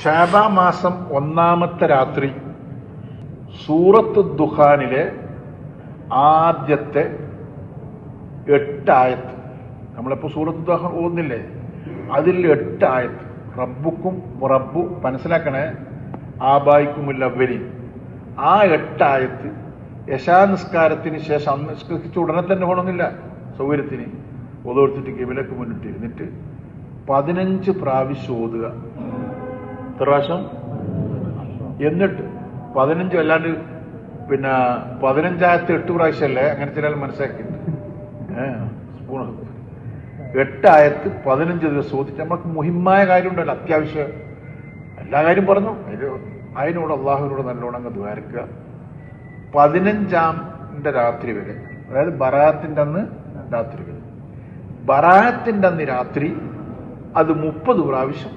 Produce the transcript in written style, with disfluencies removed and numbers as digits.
ശഅബാൻ മാസം ഒന്നാമത്തെ രാത്രി സൂറത്ത് ദുഖാനിലെ ആദ്യത്തെ 8 ആയത്ത്, നമ്മളിപ്പോൾ സൂറത്ത് ദുഖാൻ ഓതുന്നില്ലേ, അതിൽ 8 ആയത്ത് റബ്ബുക്കും റബ്ബു മനസ്സിലാക്കണേ, ആബായിക്കുമുൽ അവ്വലീൻ. ആ 8 ആയത്ത് യശാ നിസ്കാരത്തിന് ശേഷം നിസ്കരിച്ച് ഉടനെ തന്നെ പോകണമെന്നില്ല, സൗകര്യത്തിന് ഒതെടുത്തിട്ട് കിബിലക്ക് മുന്നിട്ട് ഇരുന്നിട്ട് 15 പ്രാവശ്യം ഓതുക. എത്ര പ്രാവശ്യം? എന്നിട്ട് 15 അല്ലാണ്ട് 15 8 പ്രാവശ്യമല്ലേ, അങ്ങനെ ചില മനസ്സിലാക്കിയിട്ടുണ്ട്. സ്പൂൺ 8 ആയത്ത് 15 ദിവസം ഓതിട്ട് നമുക്ക് മുഹിമായ കാര്യം ഉണ്ടല്ലോ, അത്യാവശ്യം എല്ലാ കാര്യം പറഞ്ഞു, അതിനോട് അള്ളാഹുവിനോട് നല്ലോണം അങ്ങ് ദ്വാരക്കുക. 15ാം രാത്രി വരെ, അതായത് ബറാത്തിന്റെ അന്ന് രാത്രി വരെ, ബറാത്തിന്റെ അന്ന് രാത്രി അത് 30 പ്രാവശ്യം